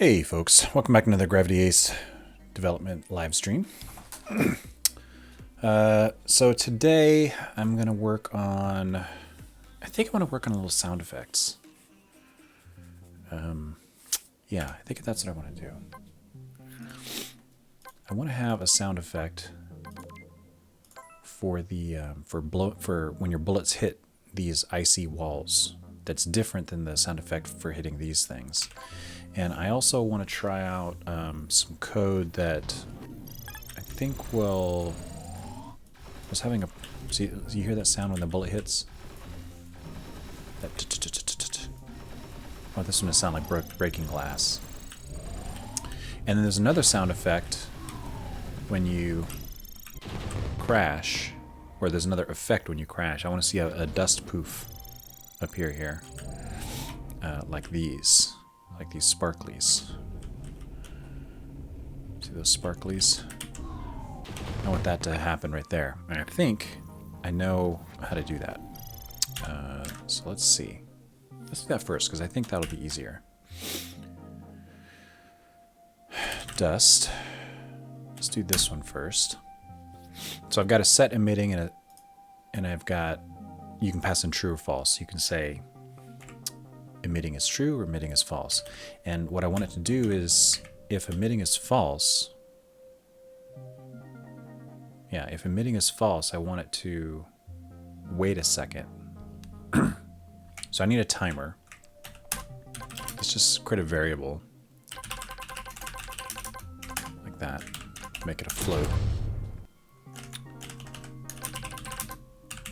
Hey folks, welcome back to another Gravity Ace development live stream. So today I'm going to work on, I think I want to work on a little sound effects. Yeah, I think that's what I want to do. I want to have a sound effect for the, for when your bullets hit these icy walls that's different than the sound effect for hitting these things. And I also want to try out some code that I think will... I was having a... See, you hear that sound when the bullet hits? That oh, this is going to sound like breaking glass. And then there's another sound effect when you crash, or there's another effect when you crash. I want to see a dust poof appear here, like these. Like these sparklies. See those sparklies? I want that to happen right there. And I think I know how to do that. So let's see. Let's do that first, because I think that'll be easier. Dust. Let's do this one first. So I've got a set emitting and I've got, you can pass in true or false. You can say emitting is true or emitting is false. And what I want it to do is, if emitting is false, if emitting is false, I want it to wait a second. So I need a timer. Let's just create a variable like that. Make it a float.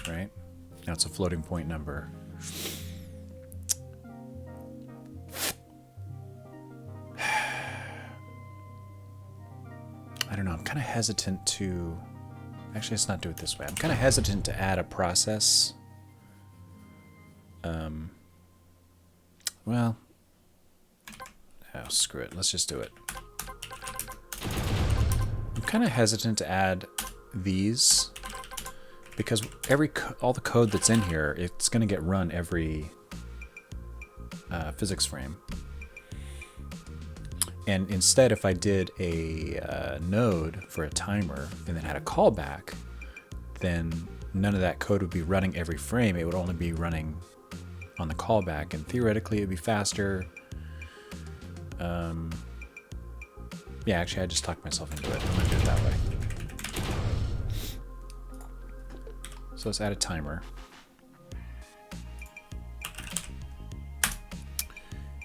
Right? Now it's a floating point number. I don't know, I'm kind of hesitant to... Actually, let's not do it this way. I'm kind of hesitant to add a process. Well... Oh, screw it. Let's just do it. I'm kind of hesitant to add these, because all the code that's in here, it's going to get run every physics frame. And instead, if I did a node for a timer and then had a callback, then none of that code would be running every frame. It would only be running on the callback, and theoretically it would be faster. Yeah, actually I just talked myself into it. I'm going to do it that way. So let's add a timer.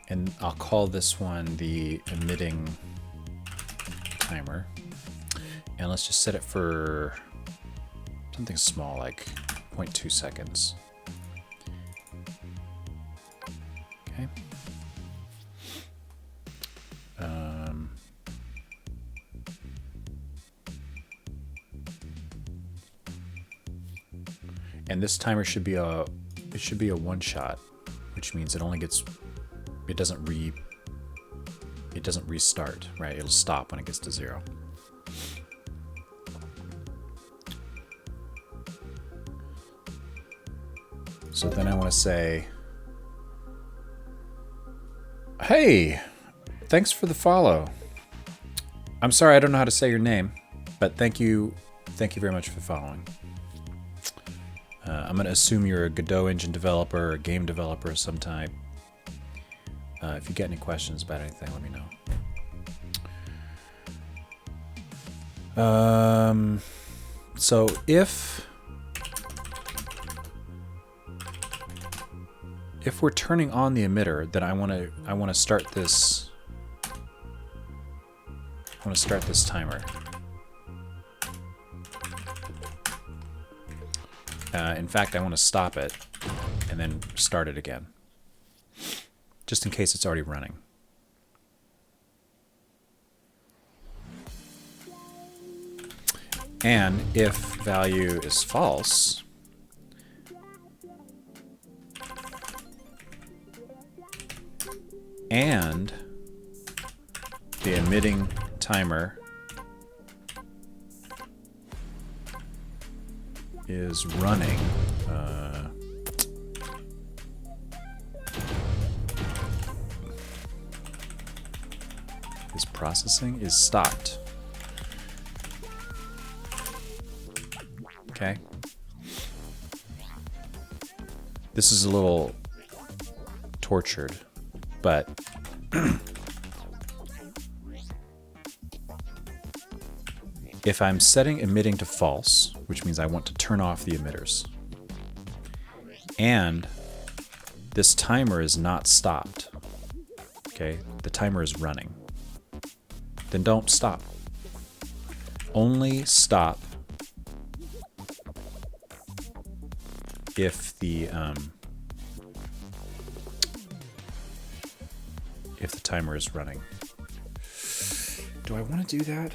And I'll call this one the emitting timer. And let's just set it for something small, like 0.2 seconds. Okay. And this timer should be a one shot, which means it only gets... It doesn't restart, right? It'll stop when it gets to 0. So then I want to say, hey, thanks for the follow. I'm sorry I don't know how to say your name, but thank you very much for following. I'm going to assume you're a Godot engine developer or a game developer of some type. If you get any questions about anything, let me know. So if we're turning on the emitter, then I want to start this. I want to start this timer. In fact, I want to stop it and then start it again, just in case it's already running. And if value is false, and the emitting timer is running, This processing is stopped. Okay. This is a little tortured, but if I'm setting emitting to false, which means I want to turn off the emitters, and this timer is not stopped, okay, the timer is running, then don't stop. Only stop if the timer is running. Do I want to do that?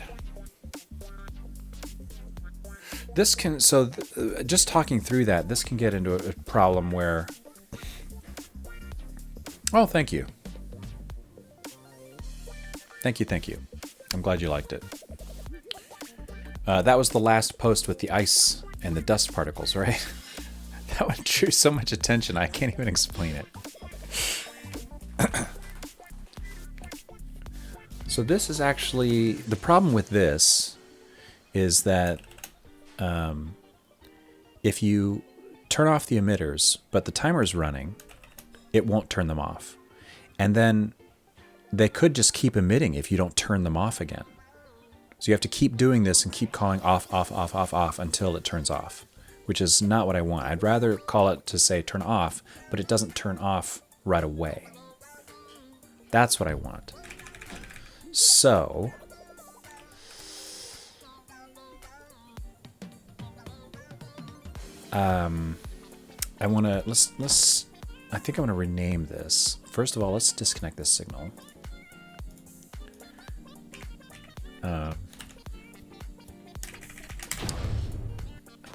This can, so just talking through that, this can get into a problem where, oh, thank you. Thank you. I'm glad you liked it. That was the last post with the ice and the dust particles, right? That one drew so much attention, I can't even explain it. So this is actually, the problem with this is that if you turn off the emitters, but the timer is running, it won't turn them off. And then they could just keep emitting if you don't turn them off again. So you have to keep doing this and keep calling off until it turns off, which is not what I want. I'd rather call it to say turn off, but it doesn't turn off right away. That's what I want. So I want to, I think I want to rename this. First of all, let's disconnect this signal.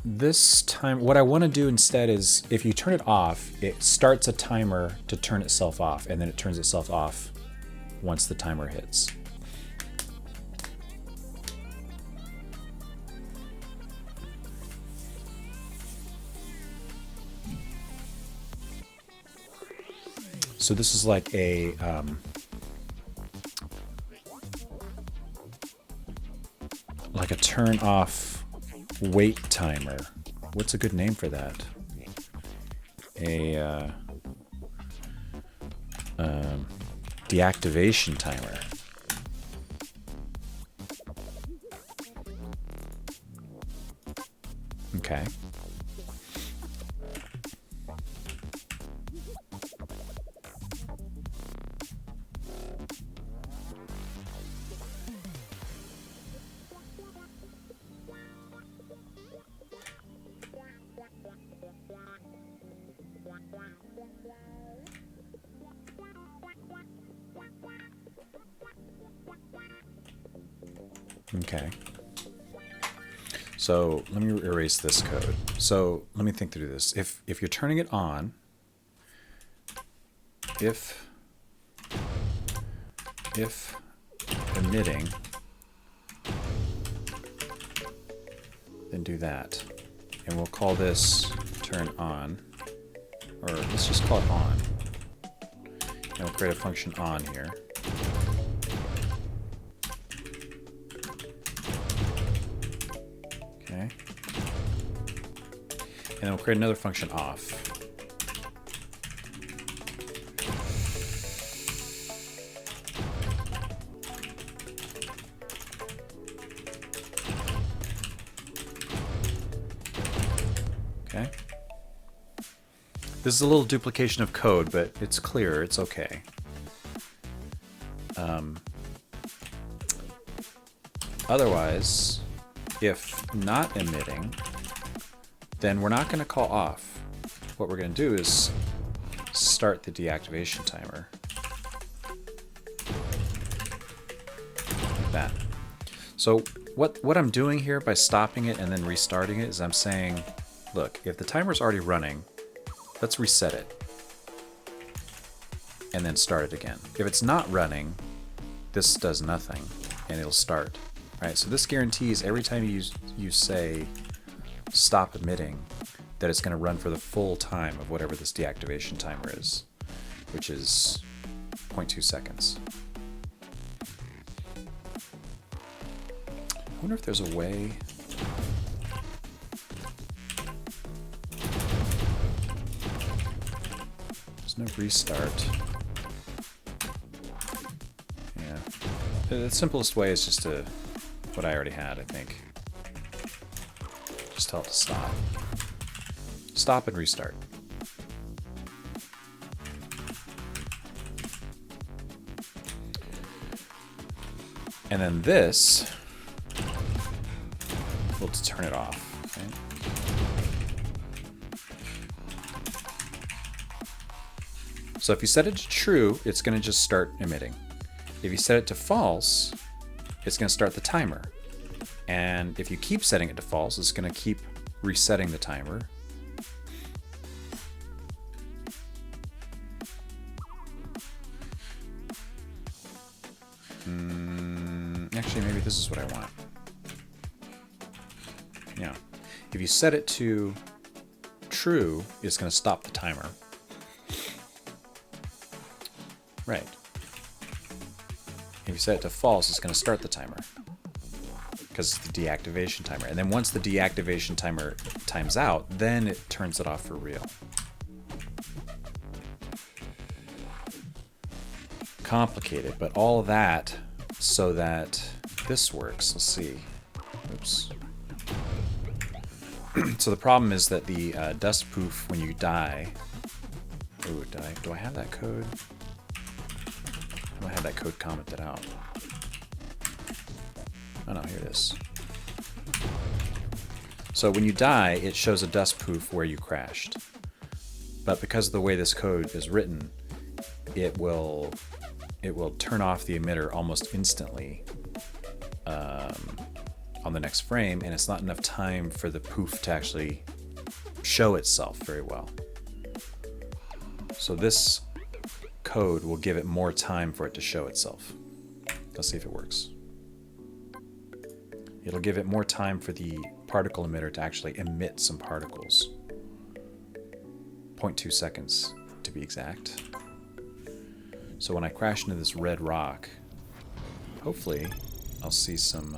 This time, what I want to do instead is, if you turn it off, it starts a timer to turn itself off, and then it turns itself off once the timer hits. So this is like a turn off wait timer. What's a good name for that? A deactivation timer. Okay. Okay. So let me erase this code. So let me think through this. If you're turning it on, if emitting, then do that. And we'll call this turn on, or let's just call it on. And we'll create a function on here. Okay. And then we'll create another function off. Okay. This is a little duplication of code, but it's clear, it's okay. Otherwise, if not emitting, then we're not going to call off. What we're going to do is start the deactivation timer. Like that. So what I'm doing here by stopping it and then restarting it is I'm saying, look, if the timer's already running, let's reset it and then start it again. If it's not running, this does nothing and it'll start. Right, so this guarantees every time you say stop emitting that it's going to run for the full time of whatever this deactivation timer is, which is 0.2 seconds. wonder if there's a way. There's no restart. Yeah. The simplest way is just to, what I already had, I think. Just tell it to stop. Stop and restart. And then this, we'll just turn it off. Okay? So if you set it to true, it's going to just start emitting. If you set it to false, it's going to start the timer. And if you keep setting it to false, it's going to keep resetting the timer. Actually, maybe this is what I want. Yeah. If you set it to true, it's going to stop the timer. Right. If you set it to false, it's going to start the timer. Because it's the deactivation timer. And then once the deactivation timer times out, then it turns it off for real. Complicated, but all of that so that this works. Let's see. Oops. So the problem is that the dust poof, when you die... Ooh, do I have that code? I have that code commented out. Oh no, here it is. So when you die, it shows a dust poof where you crashed. But because of the way this code is written, it will turn off the emitter almost instantly on the next frame, and it's not enough time for the poof to actually show itself very well. So this code will give it more time for it to show itself. Let's see if it works. It'll give it more time for the particle emitter to actually emit some particles. 0.2 seconds to be exact. So when I crash into this red rock, hopefully I'll see some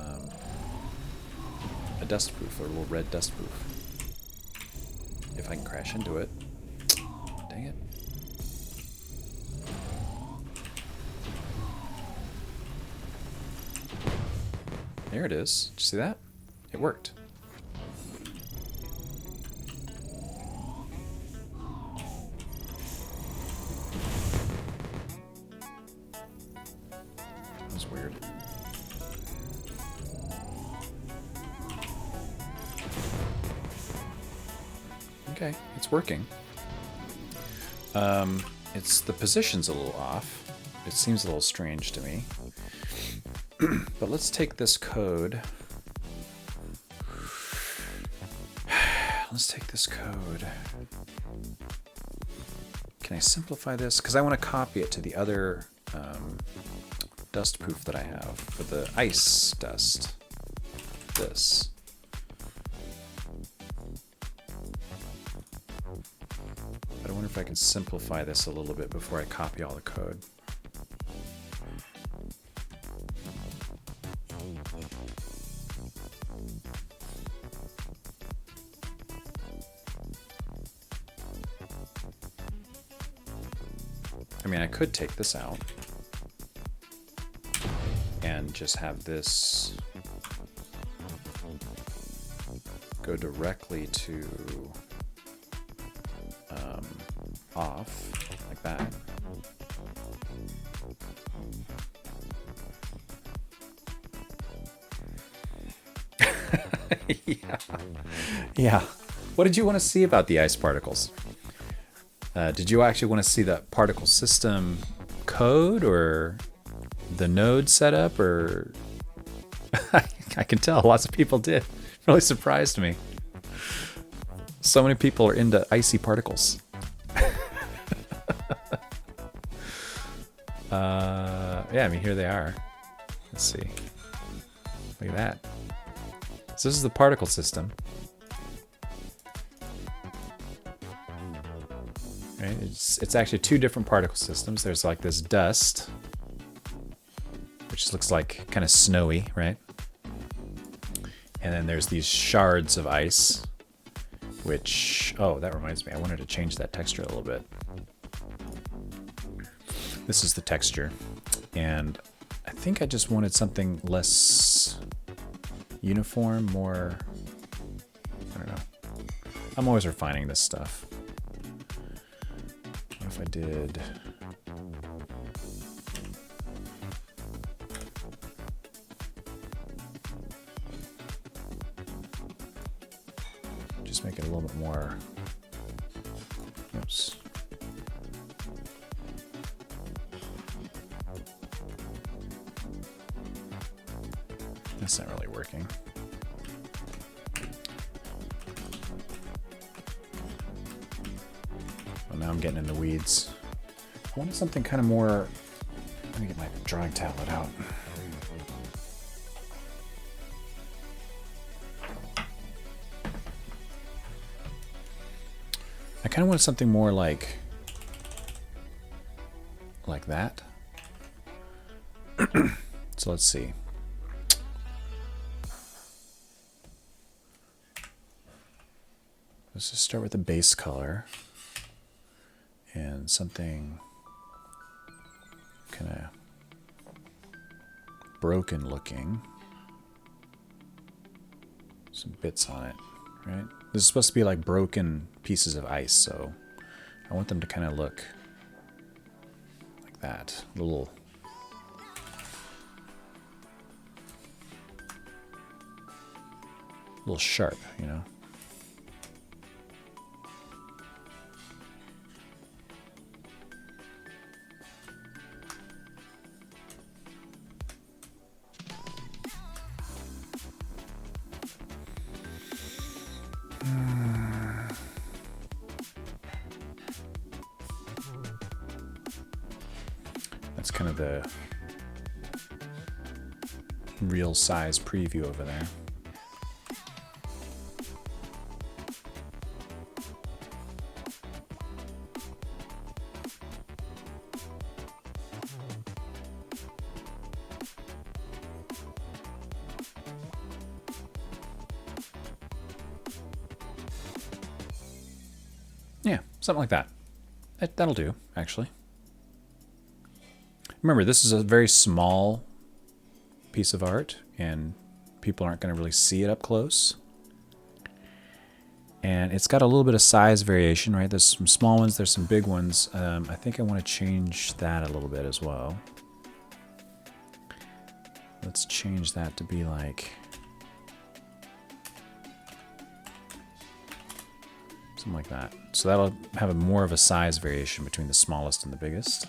a dust poof, or a little red dust poof. If I can crash into it. Dang it. There it is. Did you see that? It worked. That was weird. Okay, it's working. It's the position's a little off. It seems a little strange to me. But let's take this code. Let's take this code. Can I simplify this? Because I want to copy it to the other dust poof that I have for the ice dust. This. But I wonder if I can simplify this a little bit before I copy all the code. I mean, I could take this out and just have this go directly to off, like that. Yeah. What did you want to see about the ice particles? Did you actually want to see the particle system code or the node setup, or I can tell lots of people did. It really surprised me. So many people are into icy particles. Yeah, I mean, here they are. Let's see. Look at that. So this is the particle system. Right? It's actually two different particle systems. There's like this dust, which looks like kind of snowy, right? And then there's these shards of ice, which, oh, that reminds me, I wanted to change that texture a little bit. This is the texture, and I think I just wanted something less uniform, more, I don't know. I'm always refining this stuff. What if I did... just make it a little bit more... Oops. That's not really working. Well, now I'm getting in the weeds. I wanted something kind of more... Let me get my drawing tablet out. I kind of want something more like that. So let's see. Let's just start with the base color and something kind of broken looking. Some bits on it, right? This is supposed to be like broken pieces of ice, so I want them to kind of look like that. A little sharp, you know? That's kind of the real size preview over there. Yeah, something like that. That'll do, actually. Remember, this is a very small piece of art, and people aren't going to really see it up close. And it's got a little bit of size variation, right? There's some small ones, there's some big ones. I think I want to change that a little bit as well. Let's change that to be like... something like that. So that'll have more of a size variation between the smallest and the biggest.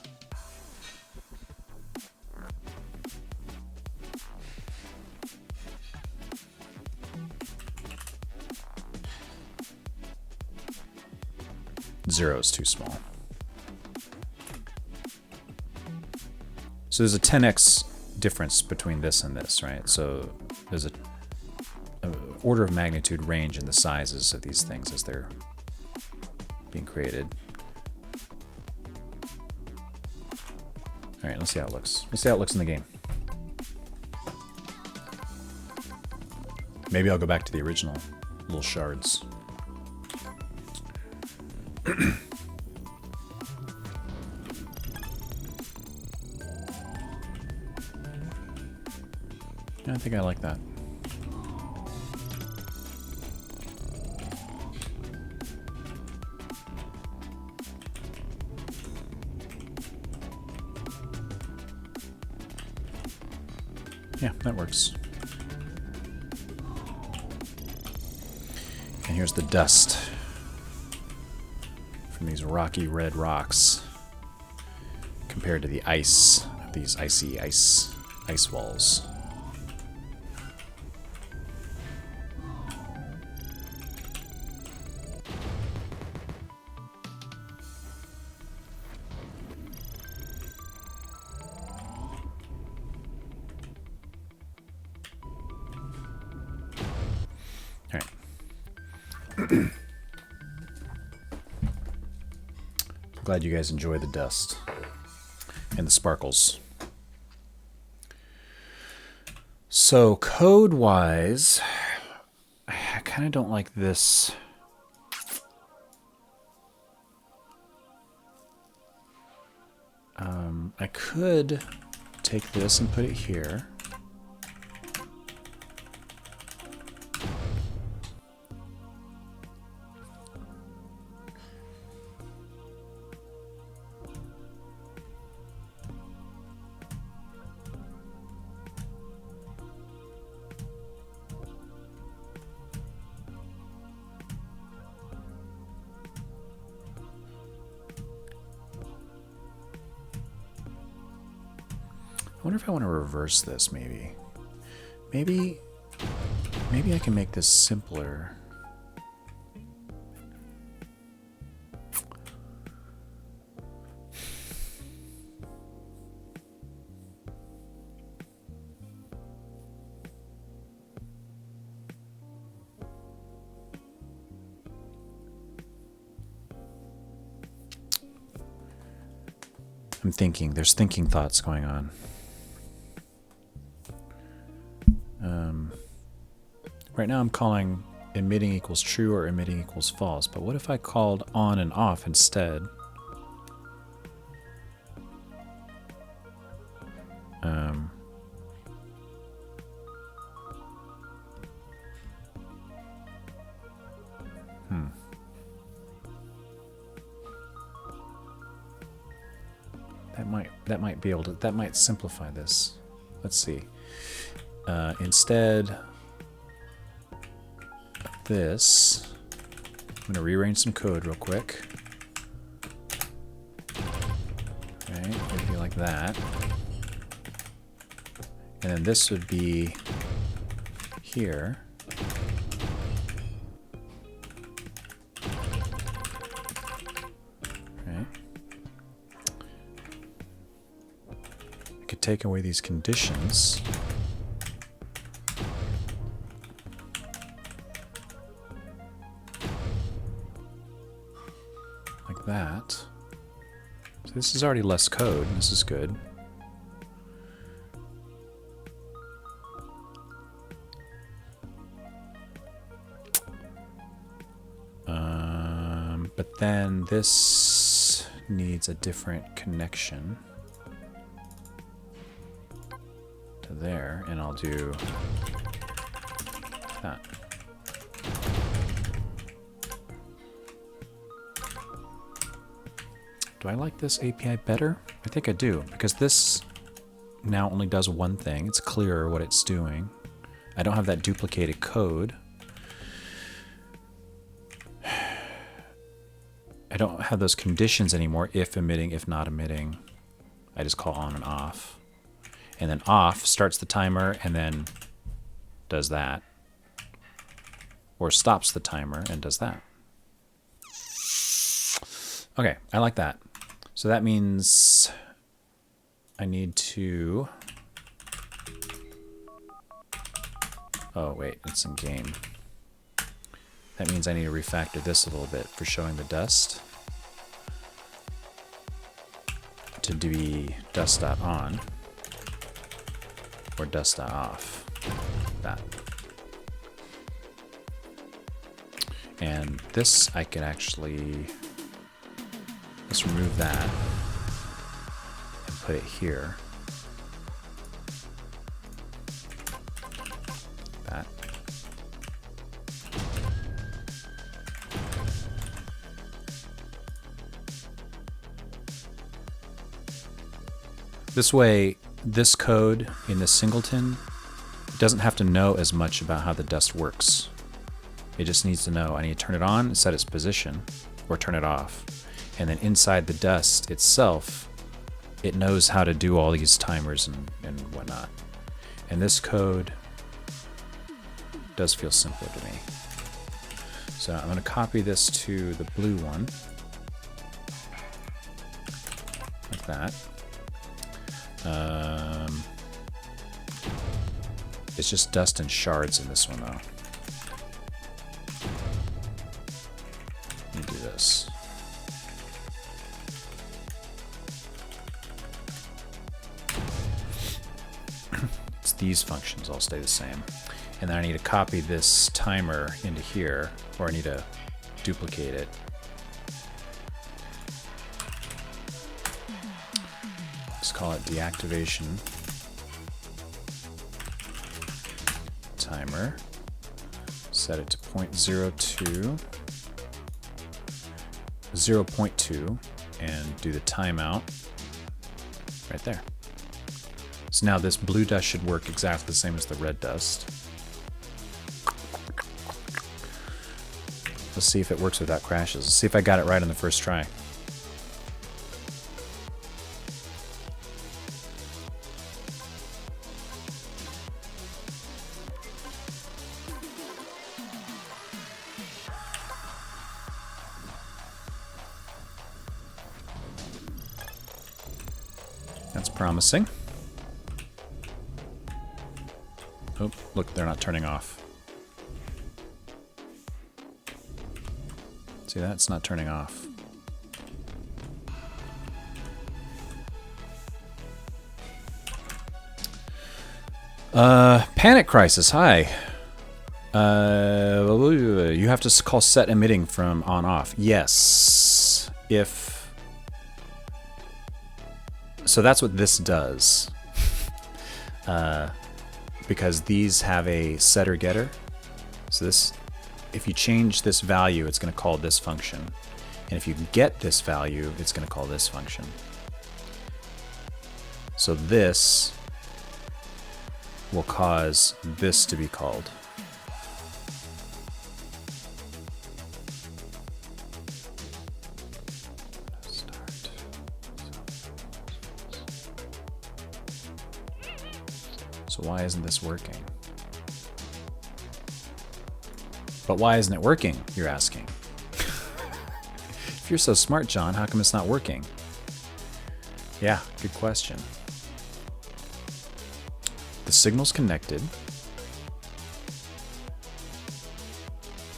Zero is too small. So there's a 10x difference between this and this, right? So there's a order of magnitude range in the sizes of these things as they're being created. All right, let's see how it looks. Let's see how it looks in the game. Maybe I'll go back to the original little shards. I think I like that. Yeah, that works. And here's the dust from these rocky red rocks compared to the ice of these icy ice walls. Glad you guys enjoy the dust and the sparkles. So code-wise, kind of don't like this. I could take this and put it here. I wonder if I want to reverse this, maybe. Maybe I can make this simpler. I'm thinking, there's thinking thoughts going on. Right now I'm calling emitting equals true or emitting equals false, but what if I called on and off instead? That might be able to, that might simplify this. Let's see. Instead of this, I'm going to rearrange some code real quick. Okay, maybe like that. And then this would be here. Okay. I could take away these conditions. Like that. So this is already less code. This is good. But then this needs a different connection to there, and I'll do that. Do I like this API better? I think I do, because this now only does one thing. It's clearer what it's doing. I don't have that duplicated code. I don't have those conditions anymore, if emitting, if not emitting. I just call on and off. And then off starts the timer and then does that. Or stops the timer and does that. Okay, I like that. So that means I need to... Oh, wait, it's in game. That means I need to refactor this a little bit for showing the dust. To be dust.on or dust.off. That. And this I can actually... Let's remove that and put it here. That. This way, this code in this singleton doesn't have to know as much about how the dust works. It just needs to know I need to turn it on, set its position, or turn it off. And then inside the dust itself, it knows how to do all these timers and whatnot. And this code does feel simpler to me. So I'm going to copy this to the blue one. Like that. It's just dust and shards in this one, though. Let me do this. It's these functions all stay the same. And then I need to copy this timer into here, or I need to duplicate it. Let's call it deactivation timer. Set it to 0.02, 0.2, and do the timeout right there. So now this blue dust should work exactly the same as the red dust. Let's see if it works without crashes. Let's see if I got it right on the first try. That's promising. Oh, look, they're not turning off. See that? It's not turning off. Panic Crisis, hi. You have to call set emitting from on off. Yes. If... So that's what this does. Because these have a setter getter. So this, if you change this value, it's going to call this function. And if you get this value, it's going to call this function. So this will cause this to be called. So why isn't this working? But why isn't it working, you're asking? If you're so smart, John, how come it's not working? Yeah, good question. The signal's connected.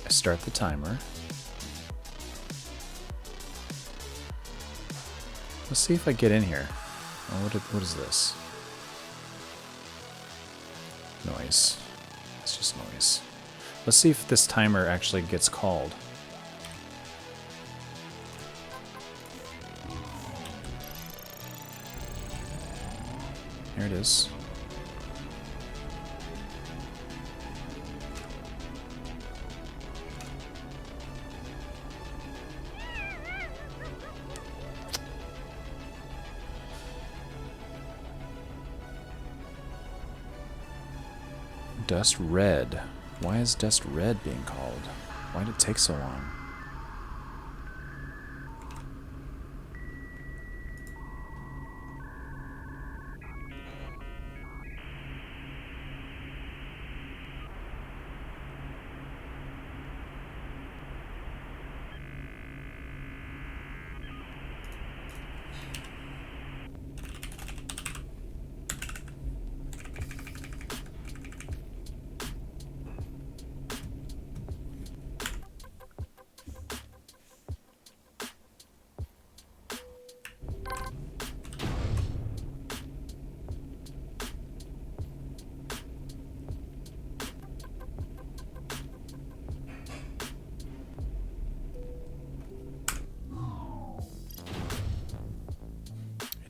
I start the timer. Let's see if I get in here. Oh, what is this? Noise. It's just noise. Let's see if this timer actually gets called. Here it is. Dust red. Why is dust red being called? Why did it take so long?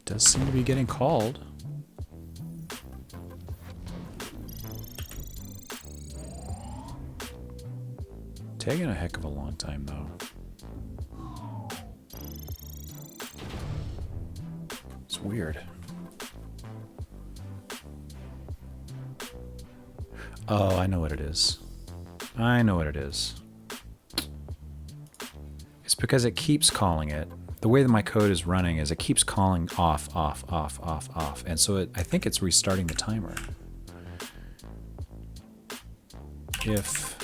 Does seem to be getting called. Taking a heck of a long time though. It's weird. Oh, I know what it is. I know what it is. It's because it keeps calling it. The way that my code is running is it keeps calling off, off, off, off, off. And so I think it's restarting the timer. If...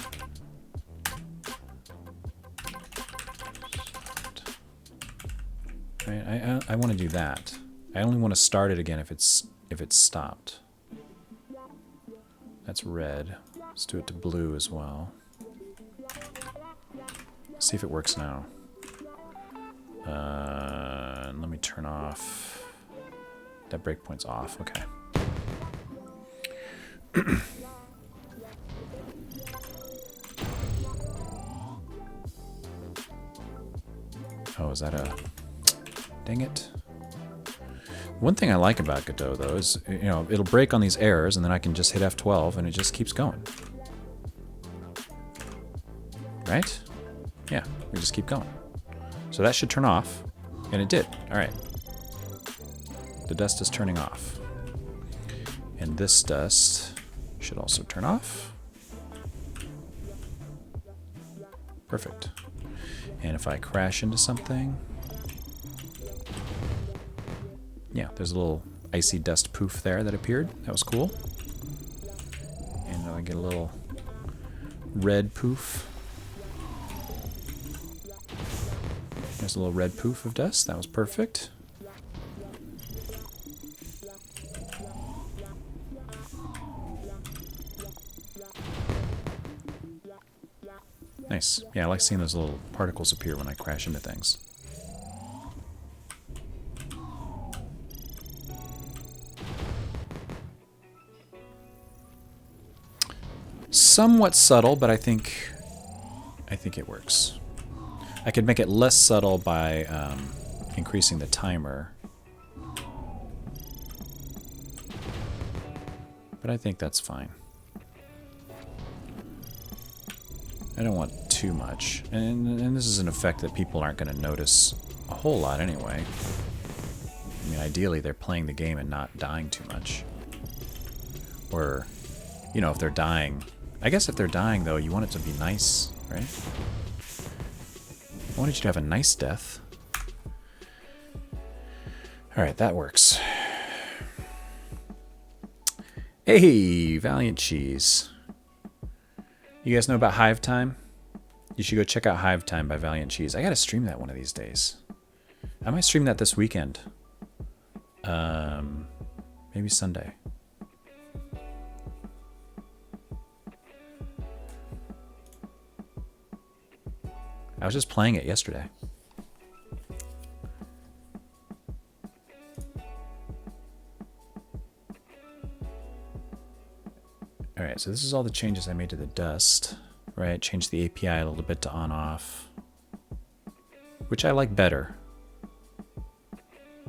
Right, I want to do that. I only want to start it again if it's stopped. That's red. Let's do it to blue as well. Let's see if it works now. Let me turn off. That breakpoint's off. Okay. was that a... Dang it. One thing I like about Godot, though, is, you know, it'll break on these errors, and then I can just hit F12, and it just keeps going. Right? Yeah, we just keep going. So that should turn off, and it did. All right. The dust is turning off. And this dust should also turn off. Perfect. And if I crash into something... Yeah, there's a little icy dust poof there that appeared. That was cool. And I get a little red poof. There's a little red poof of dust. That was perfect. Nice. Yeah, I like seeing those little particles appear when I crash into things. Somewhat subtle, but I think it works. I could make it less subtle by increasing the timer. But I think that's fine. I don't want too much. And this is an effect that people aren't going to notice a whole lot anyway. I mean, ideally they're playing the game and not dying too much. Or, you know, if they're dying... I guess if they're dying, though, you want it to be nice, right? I wanted you to have a nice death. Alright, that works. Hey, Valiant Cheese. You guys know about Hive Time? You should go check out Hive Time by Valiant Cheese. I gotta stream that one of these days. I might stream that this weekend. Maybe Sunday. I was just playing it yesterday. Alright, so this is all the changes I made to the dust. Right, changed the API a little bit to on-off. Which I like better.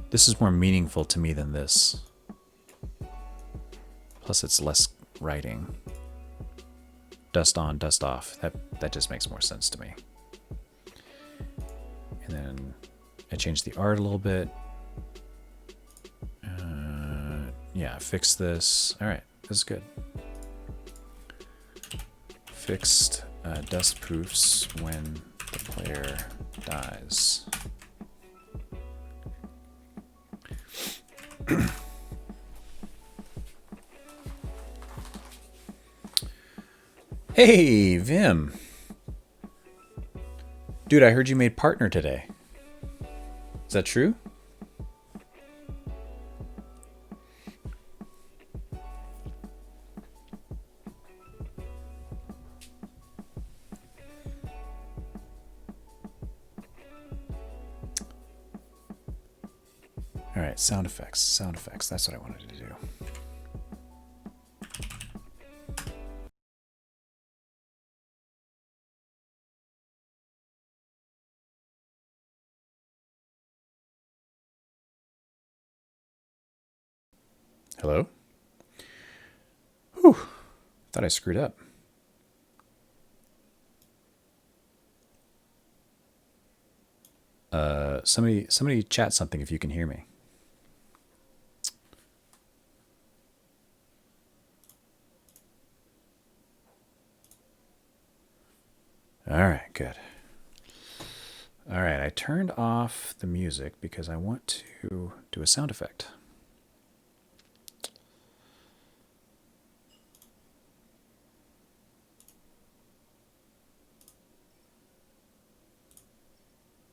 This is more meaningful to me than this. Plus it's less writing. Dust on, dust off. That just makes more sense to me. And then I changed the art a little bit. Yeah, fix this. All right, this is good. Fixed dust proofs when the player dies. Hey, Vim. Dude, I heard you made partner today. Is that true? All right, sound effects. Sound effects. That's what I wanted to do. Hello? Whew. Thought I screwed up. Somebody chat something if you can hear me. All right, good. All right, I turned off the music because I want to do a sound effect.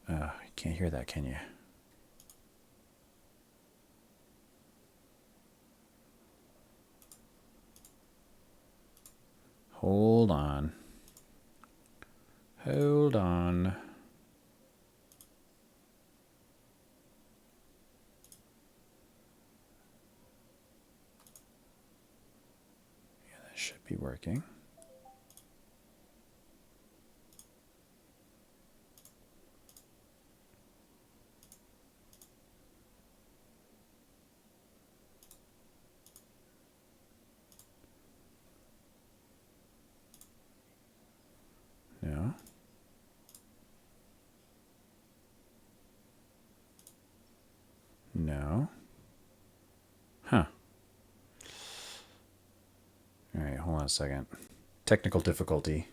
You can't hear that, can you? Hold on. Hold on. Yeah, that should be working. No. Huh. All right, hold on a second. Technical difficulty.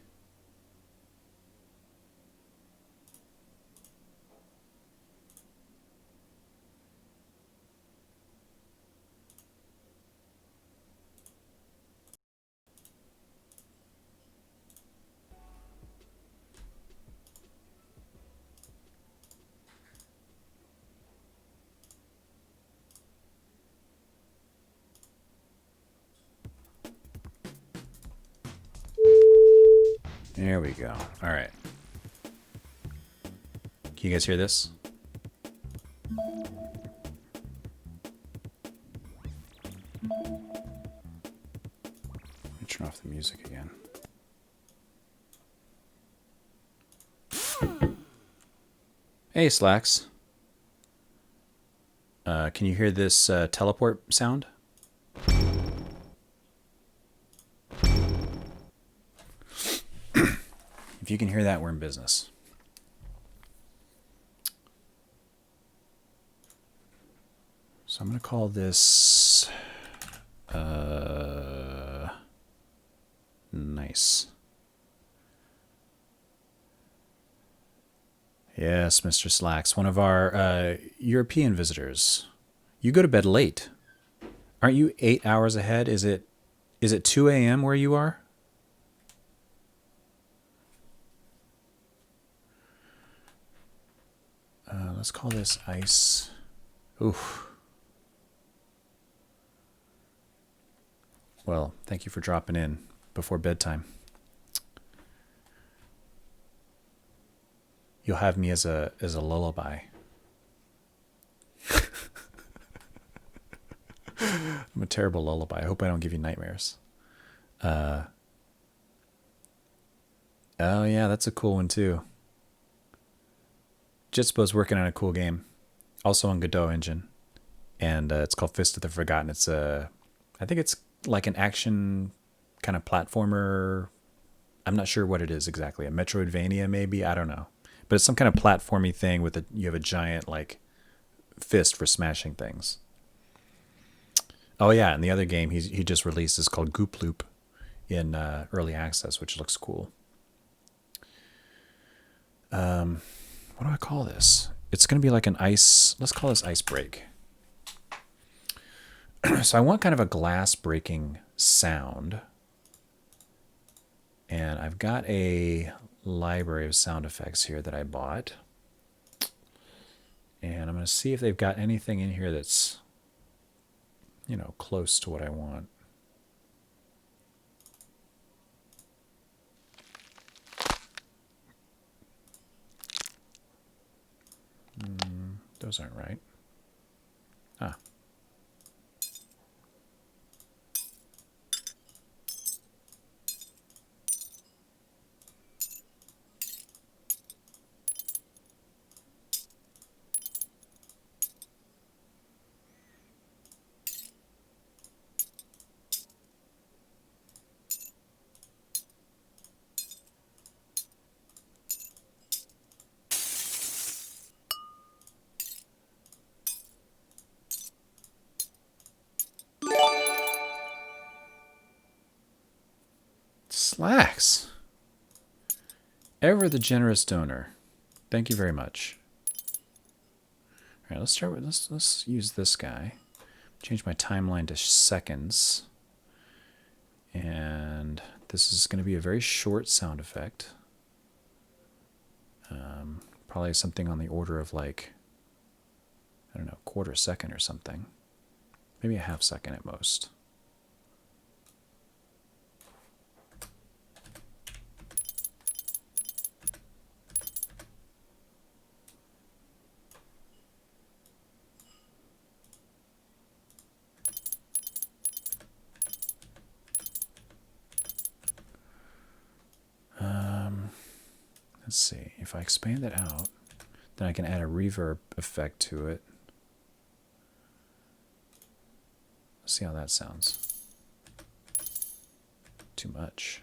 There we go. All right. Can you guys hear this? Let me turn off the music again. Hey, Slacks. Can you hear this teleport sound? If you can hear that, we're in business. So I'm going to call this nice. Yes, Mr. Slacks, one of our European visitors. You go to bed late. Aren't you 8 hours ahead? Is it 2 a.m. where you are? Let's call this ice. Oof. Well, thank you for dropping in before bedtime. You'll have me as a lullaby. I'm a terrible lullaby. I hope I don't give you nightmares. Oh yeah, that's a cool one too. Jitspo's working on a cool game, also on Godot engine, and it's called Fist of the Forgotten. It's I think it's like an action kind of platformer. I'm not sure what it is exactly. A Metroidvania maybe. I don't know, but it's some kind of platformy thing with you have a giant like fist for smashing things. Oh yeah, and the other game he just released is called Goop Loop in early access, which looks cool. What do I call this? It's going to be like an ice. Let's call this ice break. So I want kind of a glass breaking sound. And I've got a library of sound effects here that I bought. And I'm going to see if they've got anything in here that's, you know, close to what I want. Those aren't right. Ah. Slacks. Ever the generous donor. Thank you very much. All right, let's start with let's use this guy. Change my timeline to seconds. And this is going to be a very short sound effect. Probably something on the order of like, I don't know, quarter second or something. Maybe a half second at most. Let's see, if I expand it out, then I can add a reverb effect to it. Let's see how that sounds. Too much.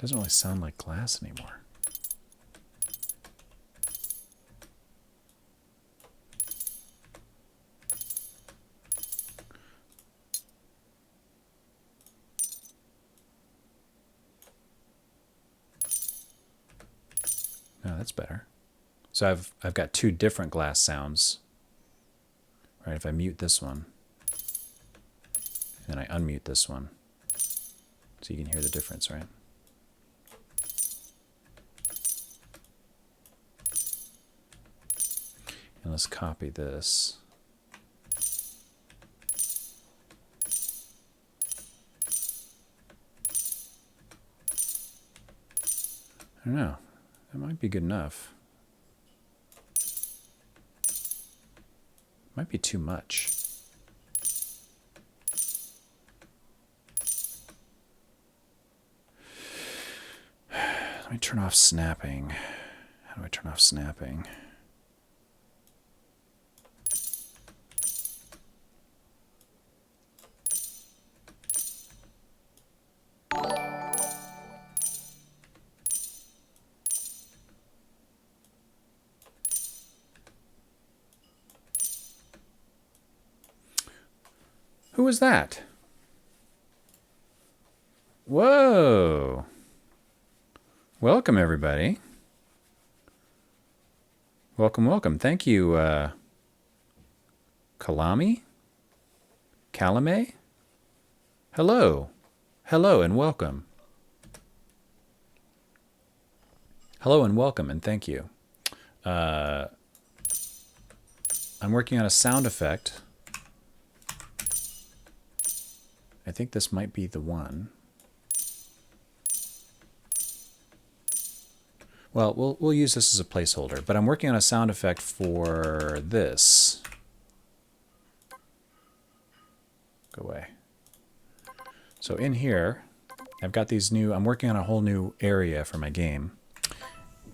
Doesn't really sound like glass anymore. No, that's better. So I've got two different glass sounds. Right, if I mute this one, and I unmute this one, so you can hear the difference, right? And let's copy this. I don't know. That might be good enough. Might be too much. Let me turn off snapping. How do I turn off snapping? Who was that? Whoa. Welcome, everybody. Welcome, welcome. Thank you, Kalame? Kalame? Hello. Hello and welcome. Hello and welcome and thank you. I'm working on a sound effect. I think this might be the one. Well, we'll use this as a placeholder, but I'm working on a sound effect for this. Go away. So in here, I've got these new, I'm working on a whole new area for my game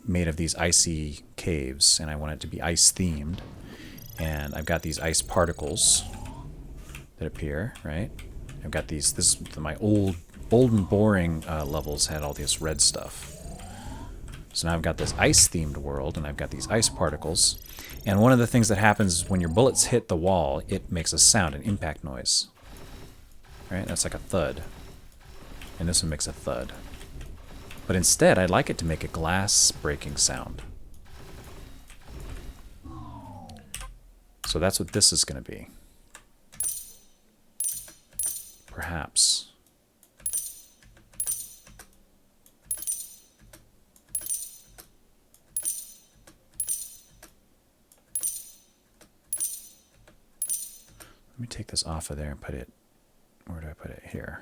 made of these icy caves, and I want it to be ice themed. And I've got these ice particles that appear, right? I've got these, this, my old and boring levels had all this red stuff. So now I've got this ice-themed world, and I've got these ice particles. And one of the things that happens when your bullets hit the wall, it makes a sound, an impact noise. Right? That's like a thud. And this one makes a thud. But instead, I'd like it to make a glass-breaking sound. So that's what this is going to be. Perhaps. Let me take this off of there and put it, where do I put it? Here.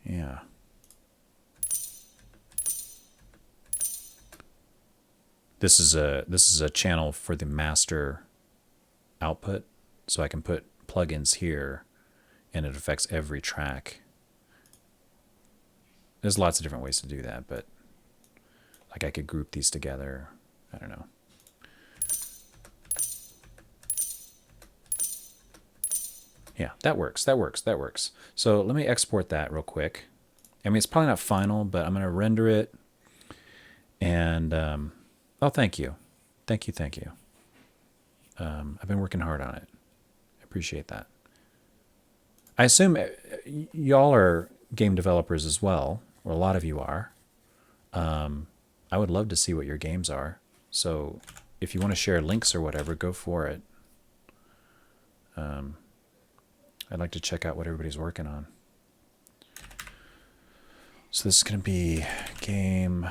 Yeah. This is a channel for the master output, so I can put plugins here and it affects every track. There's lots of different ways to do that, but like I could group these together. I don't know. Yeah, that works. That works. That works. So let me export that real quick. I mean, it's probably not final, but I'm going to render it. And, oh, thank you. Thank you. Thank you. I've been working hard on it. I appreciate that. I assume y'all are game developers as well, or a lot of you are. I would love to see what your games are. So if you want to share links or whatever, go for it. I'd like to check out what everybody's working on. So this is going to be game...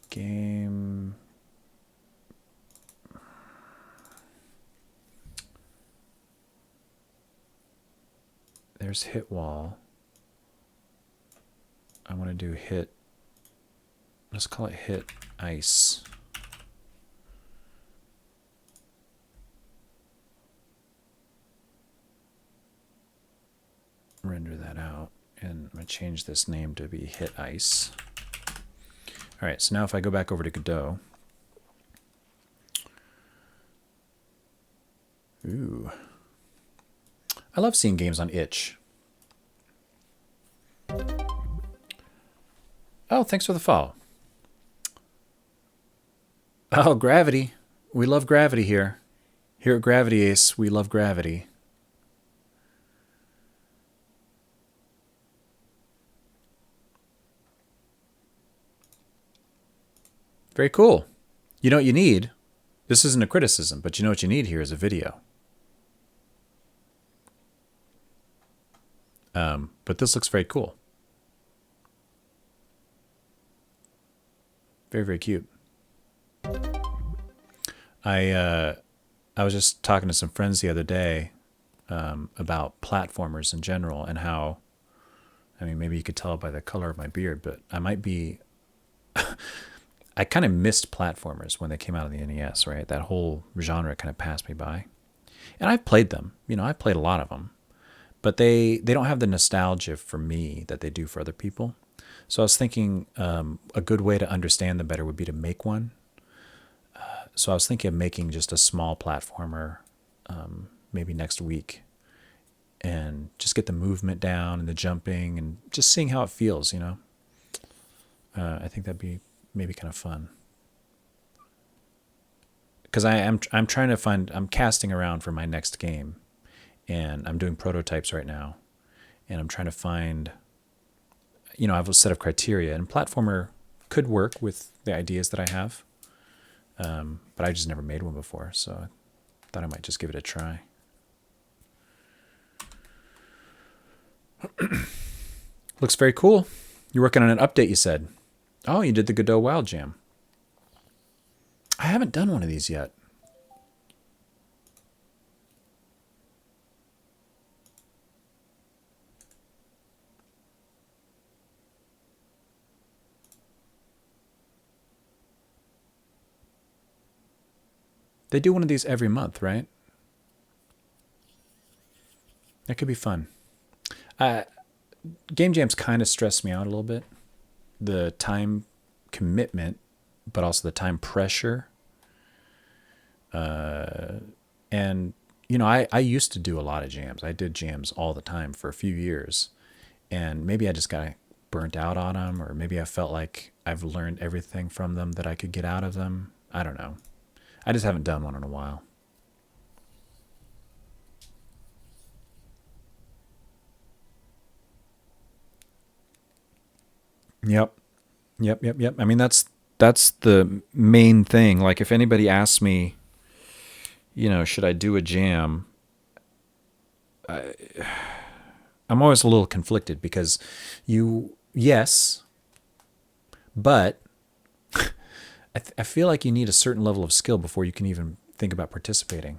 game... There's hit wall. I want to do hit... Let's call it hit ice. Render that out. And I'm going to change this name to be Hit Ice. All right, so now if I go back over to Godot. Ooh. I love seeing games on itch. Oh, thanks for the follow. Oh, Gravity. We love Gravity here. Here at Gravity Ace, we love Gravity. Very cool. You know what you need? This isn't a criticism, but you know what you need here is a video. But this looks very cool. Very, very cute. I was just talking to some friends the other day about platformers in general and how, I mean, maybe you could tell by the color of my beard, but I might be, I kind of missed platformers when they came out of the NES, right? That whole genre kind of passed me by. And I've played them. You know, I've played a lot of them. But they don't have the nostalgia for me that they do for other people. So I was thinking a good way to understand them better would be to make one. So I was thinking of making just a small platformer maybe next week and just get the movement down and the jumping and just seeing how it feels, you know. I think that'd be maybe kind of fun. Because I'm trying to find, I'm casting around for my next game. And I'm doing prototypes right now. And I'm trying to find, you know, I have a set of criteria. And platformer could work with the ideas that I have. But I just never made one before. So I thought I might just give it a try. Looks very cool. You're working on an update, you said. Oh, you did the Godot Wild Jam. I haven't done one of these yet. They do one of these every month, right? That could be fun. Game jams kind of stress me out a little bit. The time commitment, but also the time pressure. And, you know, I used to do a lot of jams. I did jams all the time for a few years. And maybe I just got burnt out on them, or maybe I felt like I've learned everything from them that I could get out of them. I don't know. I just haven't done one in a while. Yep. I mean, that's the main thing. Like, if anybody asks me, you know, should I do a jam? I'm always a little conflicted because yes, but I feel like you need a certain level of skill before you can even think about participating.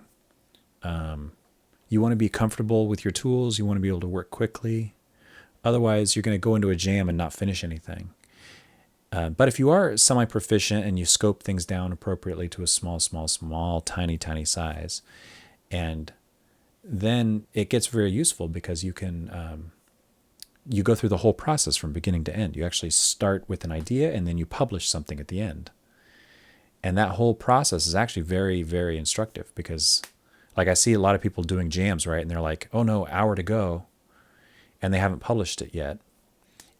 You want to be comfortable with your tools. You want to be able to work quickly. Otherwise, you're going to go into a jam and not finish anything. But if you are semi-proficient and you scope things down appropriately to a small, tiny size, and then it gets very useful because you can you go through the whole process from beginning to end. You actually start with an idea and then you publish something at the end. And that whole process is actually very, very instructive because, like, I see a lot of people doing jams, right? And they're like, oh no, hour to go. And they haven't published it yet.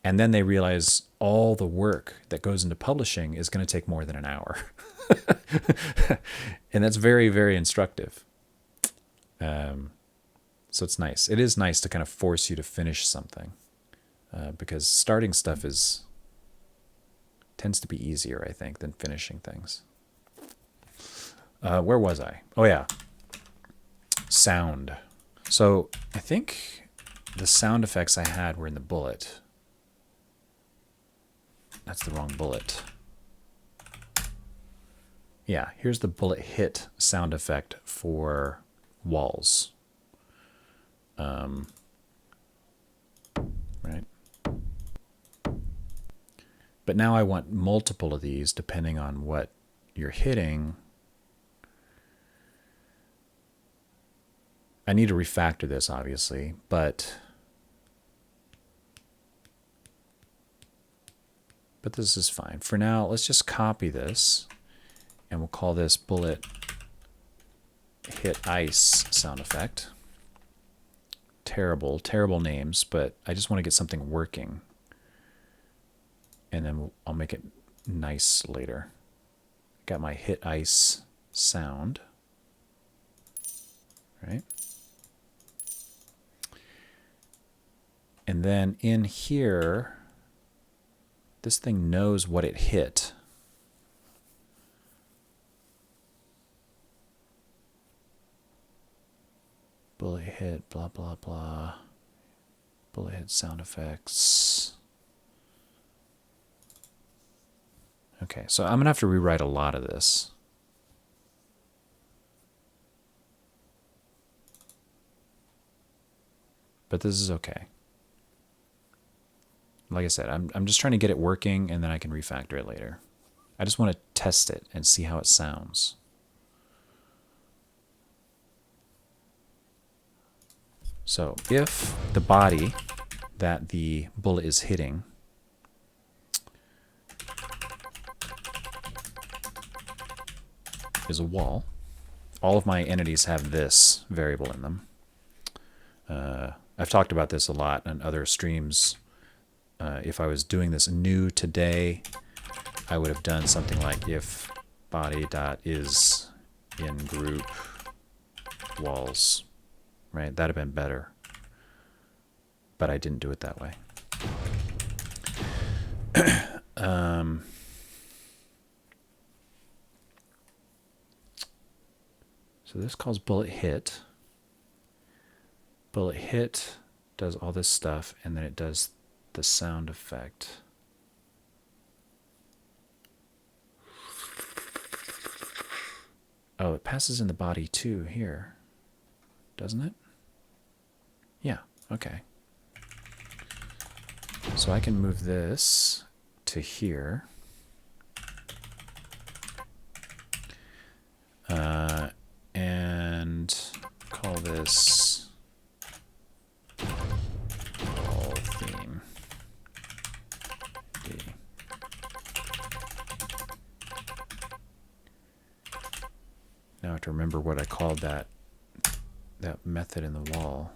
And then they realize all the work that goes into publishing is going to take more than an hour. And that's very, very instructive. So it's nice. It is nice to kind of force you to finish something because starting stuff tends to be easier, I think, than finishing things. Where was I? Oh, yeah. Sound. So I think the sound effects I had were in the bullet. That's the wrong bullet. Yeah, here's the bullet hit sound effect for walls. Right. But now I want multiple of these depending on what you're hitting. I need to refactor this, obviously, but but this is fine. For now, let's just copy this, and we'll call this bullet hit ice sound effect. Terrible, terrible names, but I just want to get something working. And then I'll make it nice later. Got my hit ice sound. Right? And then in here, this thing knows what it hit. Bullet hit, blah, blah, blah. Bullet hit sound effects. Okay, so I'm going to have to rewrite a lot of this. But this is okay. Like I said, I'm just trying to get it working, and then I can refactor it later. I just want to test it and see how it sounds. So if the body that the bullet is hitting is a wall, all of my entities have this variable in them. I've talked about this a lot on other streams. If I was doing this new today, I would have done something like if body.is in group walls, right? That'd have been better. But I didn't do it that way. So this calls bullet hit. Bullet hit does all this stuff, and then it does the sound effect. Oh, it passes in the body too here, doesn't it? Yeah, okay. So I can move this to here. And call this wall theme D. Now I have to remember what I called that method in the wall.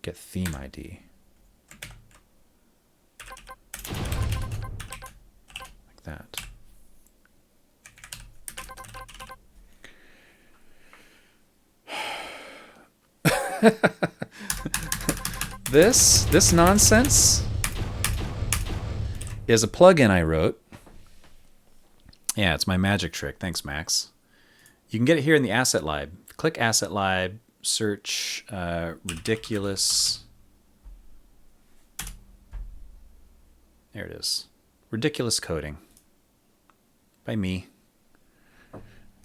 Get theme ID. Like that. This nonsense is a plugin I wrote. Yeah, it's my magic trick. Thanks, Max. You can get it here in the Asset Lib. Click Asset Lib, search ridiculous. There it is. Ridiculous coding by me.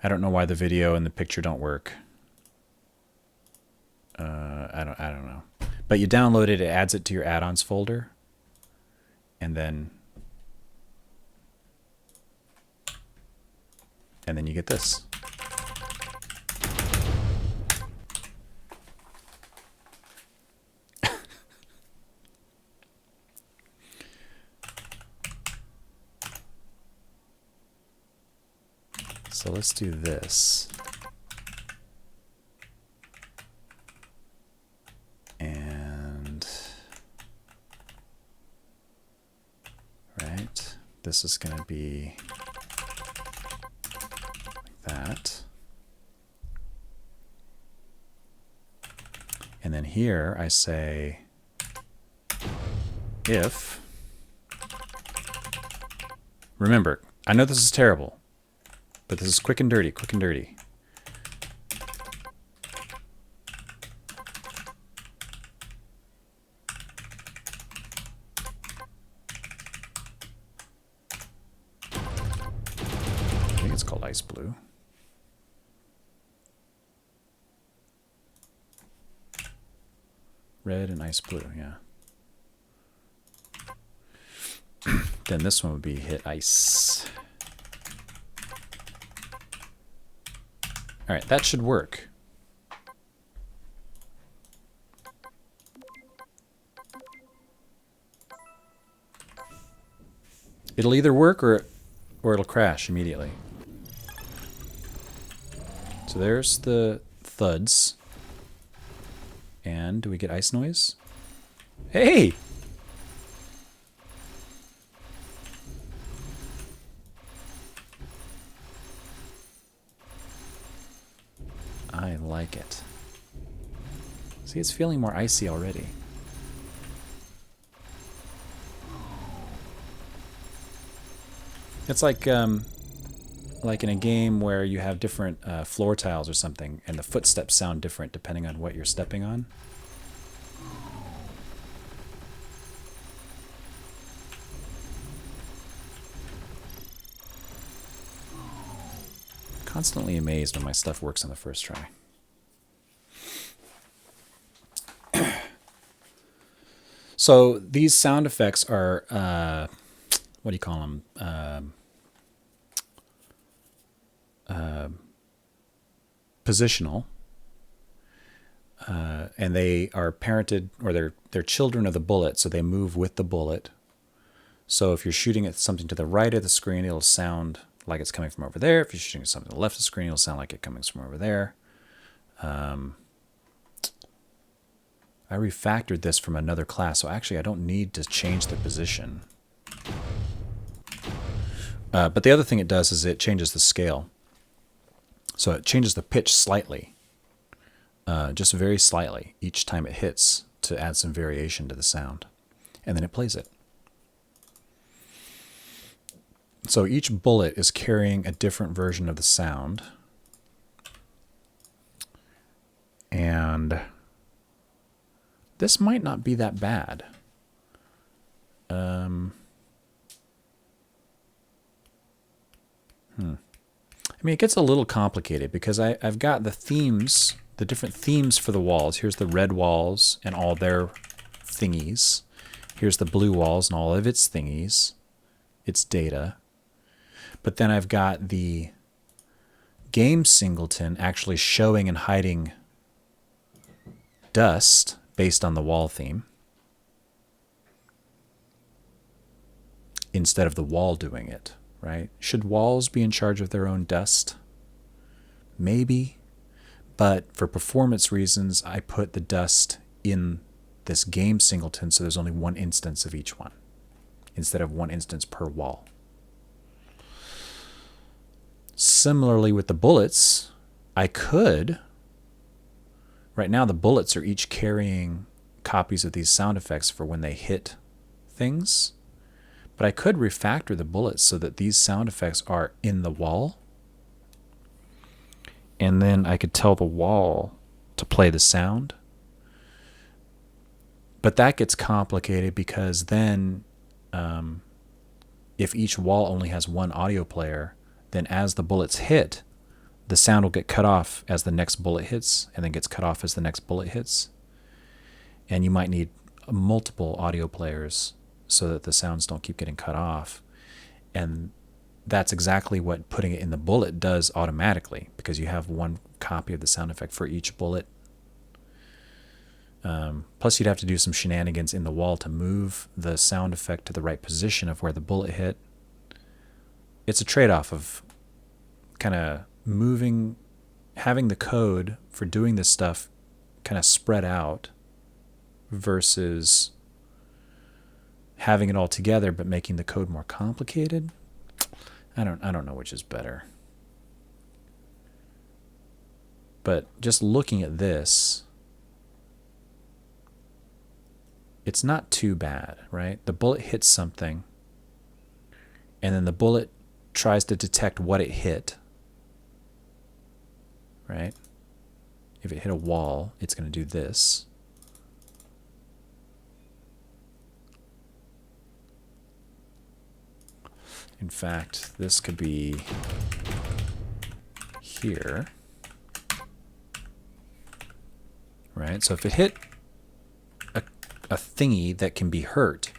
I don't know why the video and the picture don't work. I don't know. But you download it, it adds it to your add-ons folder, and then you get this. So let's do this. And right, this is going to be like that. And then here I say if, remember, I know this is terrible, but this is quick and dirty, quick and dirty. I think it's called ice blue. Red and ice blue, yeah. Then this one would be hit ice. All right, that should work. It'll either work or it'll crash immediately. So there's the thuds. And do we get ice noise? Hey! I like it. See, it's feeling more icy already. It's like in a game where you have different floor tiles or something, and the footsteps sound different depending on what you're stepping on. Constantly amazed when my stuff works on the first try. So these sound effects are, what do you call them? Positional. And they are parented, or they're children of the bullet, so they move with the bullet. So if you're shooting at something to the right of the screen, it'll sound like it's coming from over there. If you're shooting at something to the left of the screen, it'll sound like it comes from over there. I refactored this from another class, so actually I don't need to change the position. But the other thing it does is it changes the scale. So it changes the pitch slightly, just very slightly, each time it hits to add some variation to the sound. And then it plays it. So each bullet is carrying a different version of the sound. And this might not be that bad. I mean, it gets a little complicated because I've got the themes, the different themes for the walls. Here's the red walls and all their thingies. Here's the blue walls and all of its thingies, its data. But then I've got the game singleton actually showing and hiding dust based on the wall theme, instead of the wall doing it, right? Should walls be in charge of their own dust? Maybe. But for performance reasons, I put the dust in this game singleton so there's only one instance of each one, instead of one instance per wall. Similarly with the bullets, I could... Right now the bullets are each carrying copies of these sound effects for when they hit things. But I could refactor the bullets so that these sound effects are in the wall. And then I could tell the wall to play the sound. But that gets complicated because then if each wall only has one audio player, then as the bullets hit, the sound will get cut off as the next bullet hits, and then gets cut off as the next bullet hits. And you might need multiple audio players so that the sounds don't keep getting cut off. And that's exactly what putting it in the bullet does automatically, because you have one copy of the sound effect for each bullet. Plus you'd have to do some shenanigans in the wall to move the sound effect to the right position of where the bullet hit. It's a trade-off of kind of moving, having the code for doing this stuff kind of spread out versus having it all together but making the code more complicated. I don't know which is better. But just looking at this, it's not too bad, right? The bullet hits something, and then the bullet tries to detect what it hit, right? If it hit a wall, it's going to do this. In fact, this could be here, right? So if it hit a thingy that can be hurt,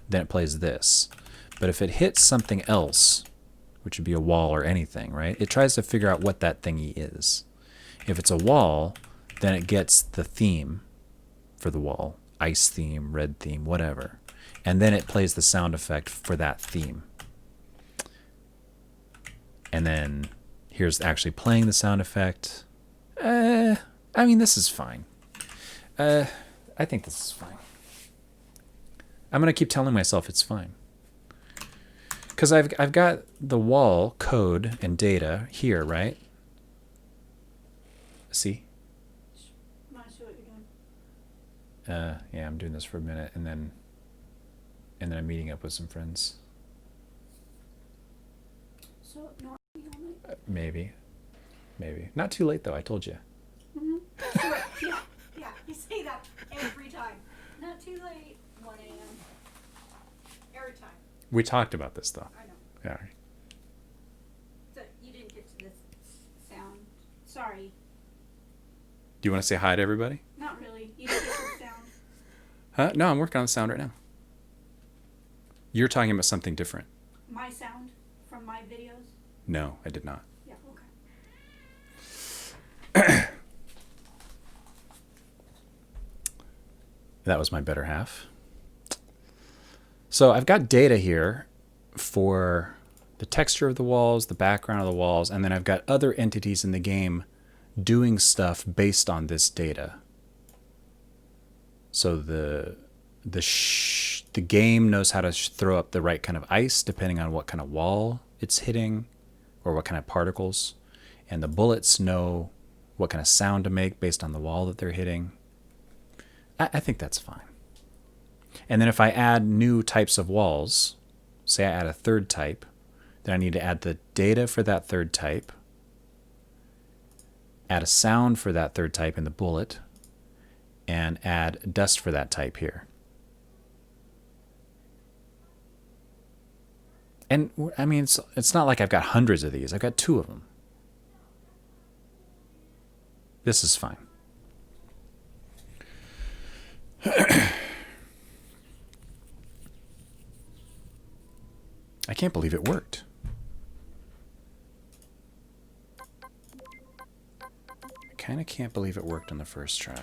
then it plays this. But if it hits something else, which would be a wall or anything, right? It tries to figure out what that thingy is. If it's a wall, then it gets the theme for the wall. Ice theme, red theme, whatever. And then it plays the sound effect for that theme. And then here's actually playing the sound effect. I mean, this is fine. I think this is fine. I'm going to keep telling myself it's fine. Because I've got the wall code and data here, right? See? Want to see what you're doing? Yeah, I'm doing this for a minute, and then I'm meeting up with some friends. So, no, Maybe. Not too late, though, I told you. Mm-hmm. Yeah, you say that every time. Not too late, 1 a.m. Every time. We talked about this, though. I know. Yeah. So, you didn't get to this sound. Sorry. Do you want to say hi to everybody? Not really. You didn't get to the sound. Huh? No, I'm working on the sound right now. You're talking about something different. My sound from my videos? No, I did not. Yeah, okay. That was my better half. So I've got data here for the texture of the walls, the background of the walls, and then I've got other entities in the game doing stuff based on this data. So the game knows how to throw up the right kind of ice depending on what kind of wall it's hitting or what kind of particles. And the bullets know what kind of sound to make based on the wall that they're hitting. I think that's fine. And then if I add new types of walls, say I add a third type, then I need to add the data for that third type, add a sound for that third type in the bullet, and add dust for that type here. And I mean, it's not like I've got hundreds of these. I've got 2 of them. This is fine. I can't believe it worked. I kind of can't believe it worked on the first try.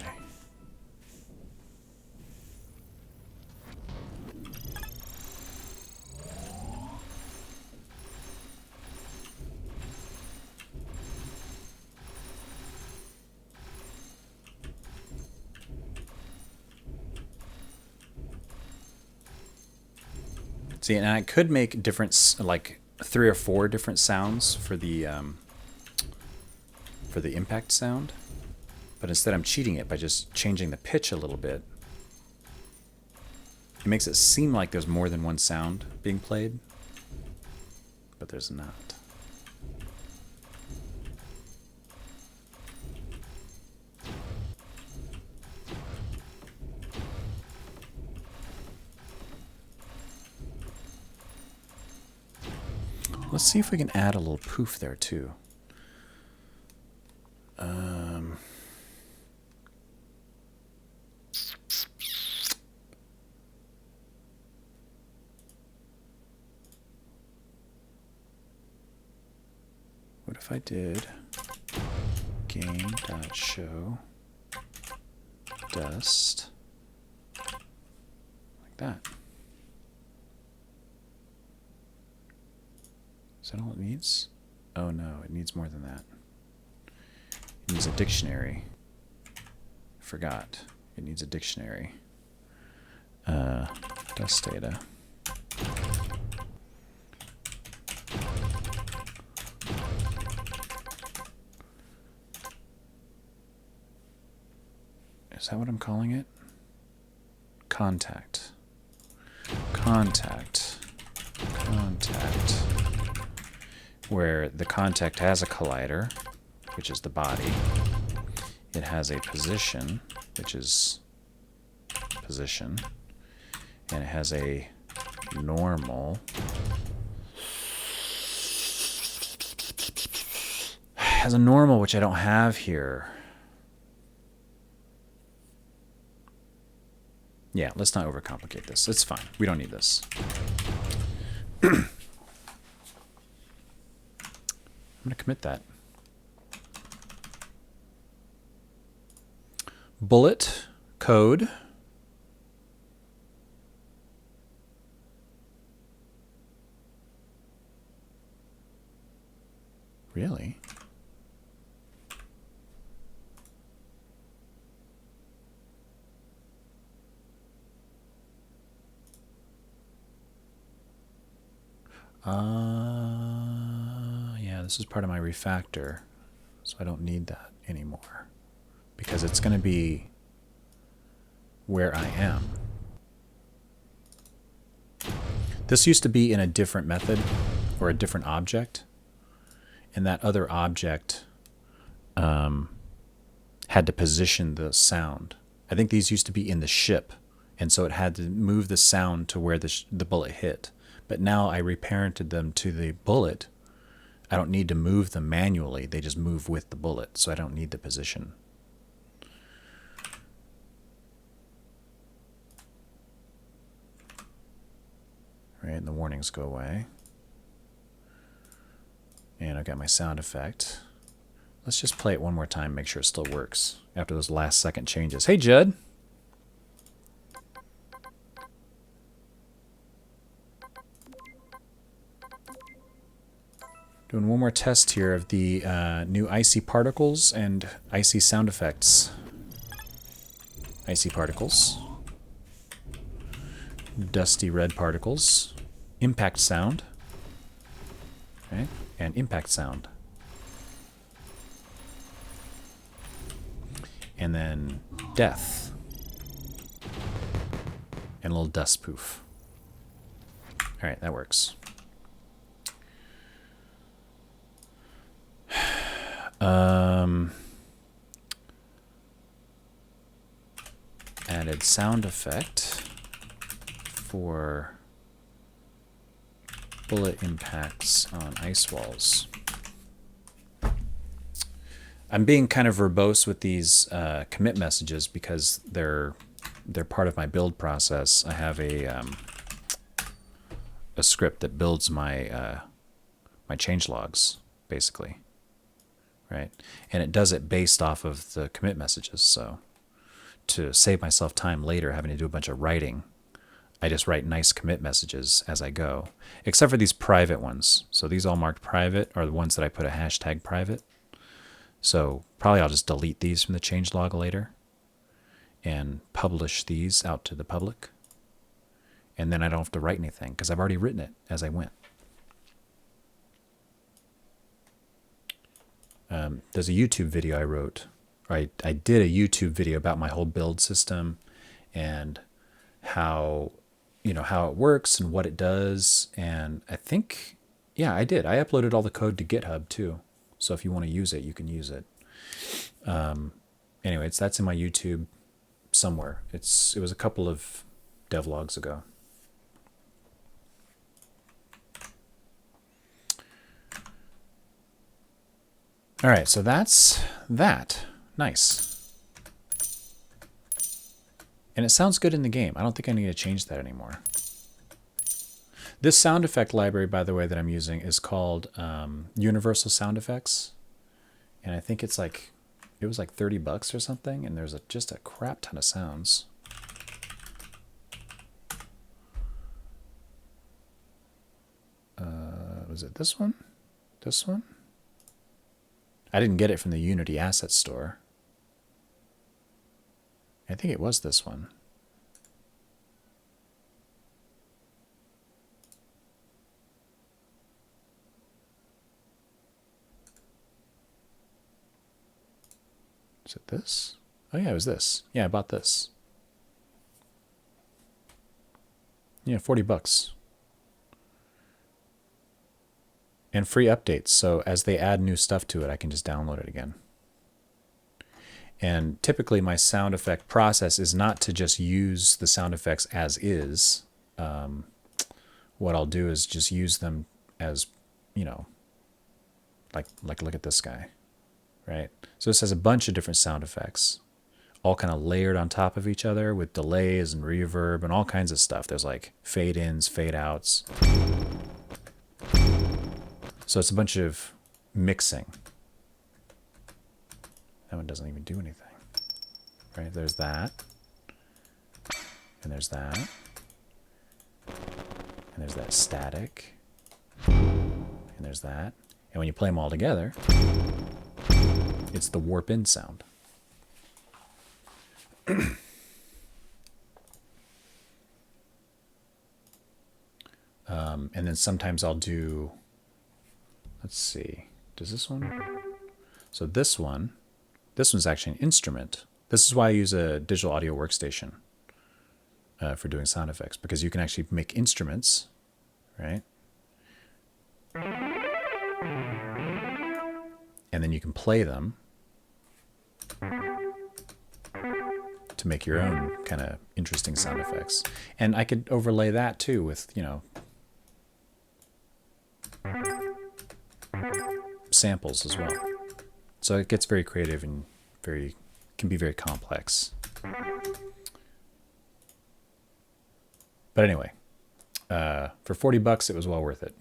See, and I could make different, like 3 or 4 different sounds for the impact sound, but instead I'm cheating it by just changing the pitch a little bit. It makes it seem like there's more than one sound being played, but there's not. Let's see if we can add a little poof there too. What if I did game.show dust like that? Is that all it needs? Oh no, it needs more than that. It needs a dictionary. Forgot. It needs a dictionary. Dust data. Is that what I'm calling it? Contact. Contact. Contact. Where the contact has a collider, which is the body. It has a position, which is position. And it has a normal. It has a normal, which I don't have here. Yeah, let's not overcomplicate this. It's fine. We don't need this. I'm going to commit that. Bullet code. Really? Yeah, this is part of my refactor, so I don't need that anymore because it's going to be where I am. This used to be in a different method or a different object, and that other object had to position the sound. I think these used to be in the ship, and so it had to move the sound to where the bullet hit. But now I reparented them to the bullet. I don't need to move them manually. They just move with the bullet, so I don't need the position. Right, and the warnings go away. And I've got my sound effect. Let's just play it one more time, make sure it still works after those last second changes. Hey, Judd. Doing one more test here of the new icy particles and icy sound effects. Icy particles. Dusty red particles. Impact sound. Okay, and impact sound. And then death. And a little dust poof. Alright, that works. Added sound effect for bullet impacts on ice walls. I'm being kind of verbose with these commit messages because they're part of my build process. I have a script that builds my my change logs, basically, right? And it does it based off of the commit messages. So to save myself time later having to do a bunch of writing, I just write nice commit messages as I go, except for these private ones. So these all marked private are the ones that I put a hashtag private. So probably I'll just delete these from the changelog later and publish these out to the public. And then I don't have to write anything because I've already written it as I went. There's a YouTube video I wrote. I did a YouTube video about my whole build system and how, how it works and what it does. And I think, yeah, I did. I uploaded all the code to GitHub too. So if you want to use it, you can use it. Anyways, that's in my YouTube somewhere. It was a couple of devlogs ago. All right, so that's that. Nice. And it sounds good in the game. I don't think I need to change that anymore. This sound effect library, by the way, that I'm using is called Universal Sound Effects. And I think it was like $30 or something, and there's just a crap ton of sounds. Was it this one? This one? I didn't get it from the Unity Asset Store. I think it was this one. Is it this? Oh yeah, it was this. Yeah, I bought this. Yeah, $40. And free updates, so as they add new stuff to it, I can just download it again. And typically my sound effect process is not to just use the sound effects as is. What I'll do is just use them as, like look at this guy, right? So this has a bunch of different sound effects, all kind of layered on top of each other with delays and reverb and all kinds of stuff. There's like fade ins, fade outs. So it's a bunch of mixing. That one doesn't even do anything. Right? There's that. And there's that. And there's that static. And there's that. And when you play them all together, it's the warp in sound. And then sometimes I'll do, let's see, does this one? So this one's actually an instrument. This is why I use a digital audio workstation for doing sound effects, because you can actually make instruments, right? And then you can play them to make your own kind of interesting sound effects. And I could overlay that too with, you know, samples as well. So it gets very creative and can be very complex. But anyway, for $40, it was well worth it.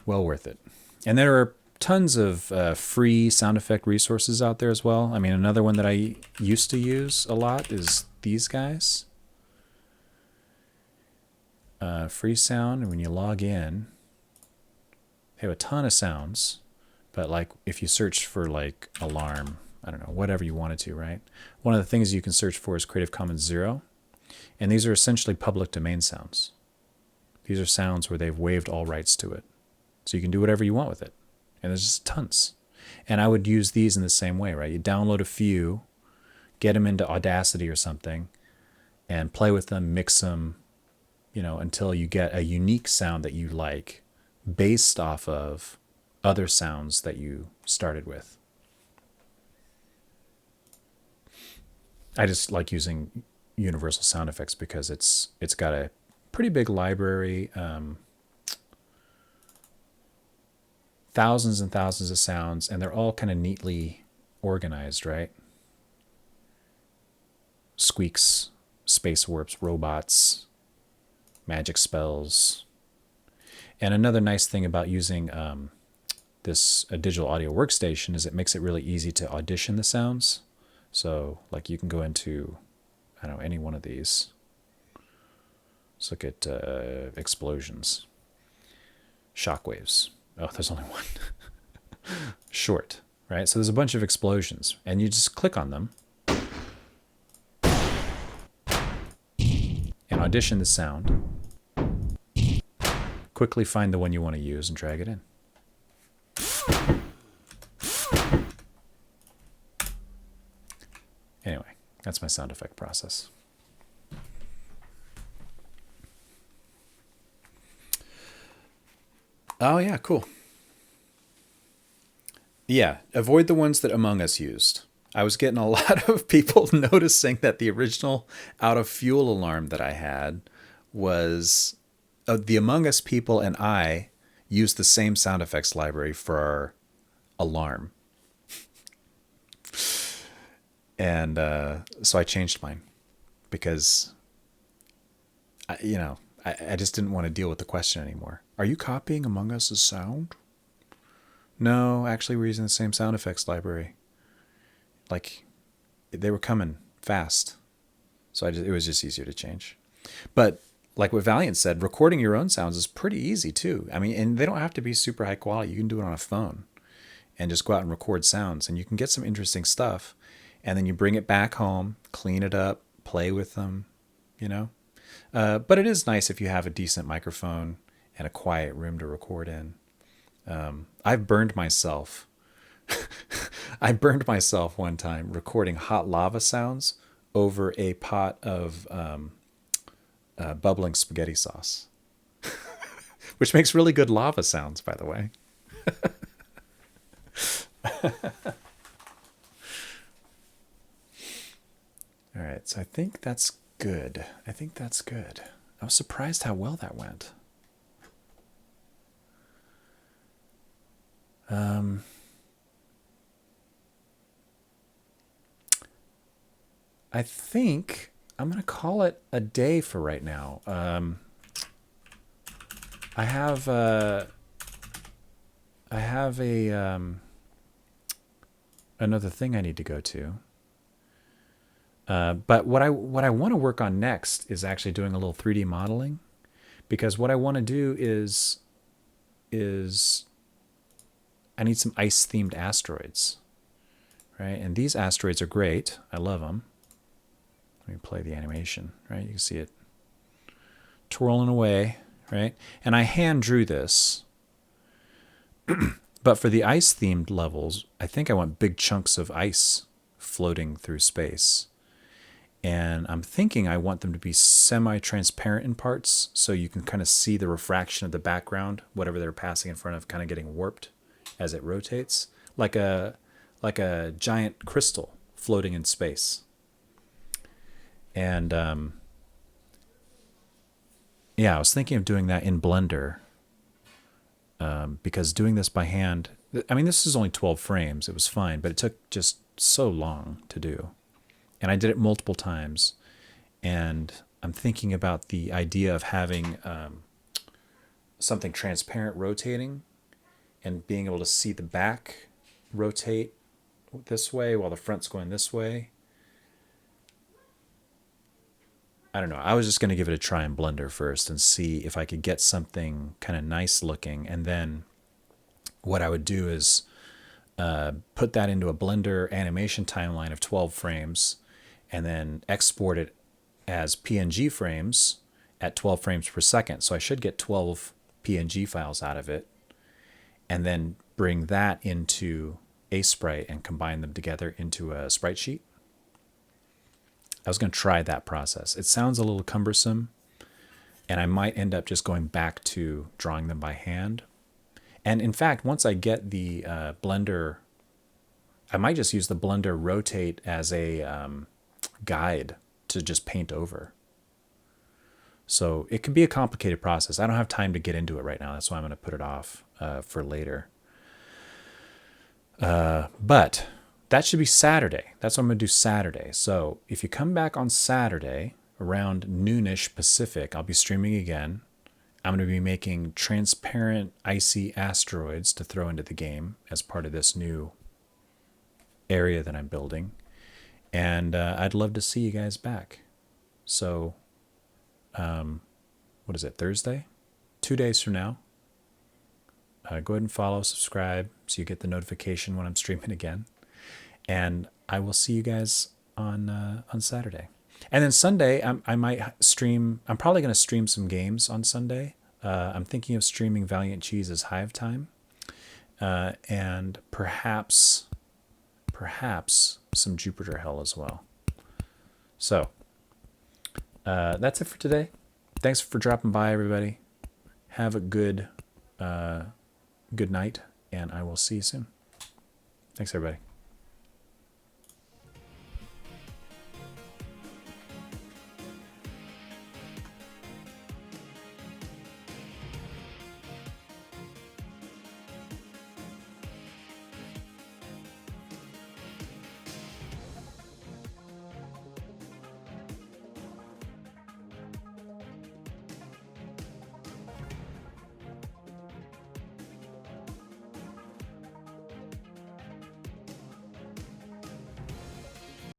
Well worth it. And there are tons of free sound effect resources out there as well. I mean, another one that I used to use a lot is these guys. Free sound, and when you log in, they have a ton of sounds. But like if you search for like alarm, I don't know, whatever you wanted to, right? One of the things you can search for is Creative Commons 0. And these are essentially public domain sounds. These are sounds where they've waived all rights to it. So you can do whatever you want with it. And there's just tons. And I would use these in the same way, right? You download a few, get them into Audacity or something, and play with them, mix them, you know, until you get a unique sound that you like based off of other sounds that you started with. I just like using universal sound effects because it's got a pretty big library, thousands and thousands of sounds, and they're all kind of neatly organized, right? Squeaks, space warps, robots, magic spells. And another nice thing about using this digital audio workstation is it makes it really easy to audition the sounds. So like you can go into, I don't know, any one of these. Let's look at explosions. Shockwaves. Oh, there's only one. Short, right? So there's a bunch of explosions, and you just click on them and audition the sound. Quickly find the one you want to use and drag it in. Anyway, that's my sound effect process. Oh, yeah, cool. Yeah, avoid the ones that Among Us used. I was getting a lot of people noticing that the original out of fuel alarm that I had was the Among Us people and I used the same sound effects library for our alarm. And so I changed mine because, I just didn't want to deal with the question anymore. Are you copying Among Us' sound? No, actually we're using the same sound effects library. Like, they were coming fast. So it was just easier to change. But like what Valiant said, recording your own sounds is pretty easy too. I mean, and they don't have to be super high quality. You can do it on a phone and just go out and record sounds. And you can get some interesting stuff. And then you bring it back home, clean it up, play with them, But it is nice if you have a decent microphone and a quiet room to record in. I've burned myself. I burned myself one time recording hot lava sounds over a pot of bubbling spaghetti sauce, which makes really good lava sounds, by the way. All right, so I think that's good. I was surprised how well that went. I think I'm going to call it a day for right now. I have another thing I need to go to. But what I want to work on next is actually doing a little 3D modeling, because what I want to do is I need some ice-themed asteroids, right? And these asteroids are great. I love them. Let me play the animation, right? You can see it twirling away, right? And I hand drew this. But for the ice-themed levels, I think I want big chunks of ice floating through space. And I'm thinking I want them to be semi-transparent in parts, so you can kind of see the refraction of the background, whatever they're passing in front of, kind of getting warped as it rotates, like a giant crystal floating in space. And yeah, I was thinking of doing that in Blender, because doing this by hand, I mean, this is only 12 frames. It was fine, but it took just so long to do. And I did it multiple times. And I'm thinking about the idea of having something transparent rotating and being able to see the back rotate this way while the front's going this way. I don't know. I was just going to give it a try in Blender first and see if I could get something kind of nice looking. And then what I would do is put that into a Blender animation timeline of 12 frames and then export it as PNG frames at 12 frames per second. So I should get 12 PNG files out of it and then bring that into Sprite and combine them together into a sprite sheet. I was going to try that process. It sounds a little cumbersome, and I might end up just going back to drawing them by hand. And in fact, once I get the Blender, I might just use the Blender Rotate as a guide to just paint over. So it can be a complicated process. I don't have time to get into it right now. That's why I'm going to put it off for later. But that should be Saturday. That's what I'm going to do Saturday. So if you come back on Saturday around noonish Pacific, I'll be streaming again. I'm going to be making transparent icy asteroids to throw into the game as part of this new area that I'm building. And I'd love to see you guys back. So, what is it, Thursday? 2 days from now. Go ahead and follow, subscribe, so you get the notification when I'm streaming again. And I will see you guys on Saturday. And then Sunday, I might stream. I'm probably going to stream some games on Sunday. I'm thinking of streaming Valiant Cheese's Hive Time. And perhaps some Jupiter Hell as well. So, that's it for today. Thanks for dropping by, everybody. Have a good night, and I will see you soon. Thanks, everybody.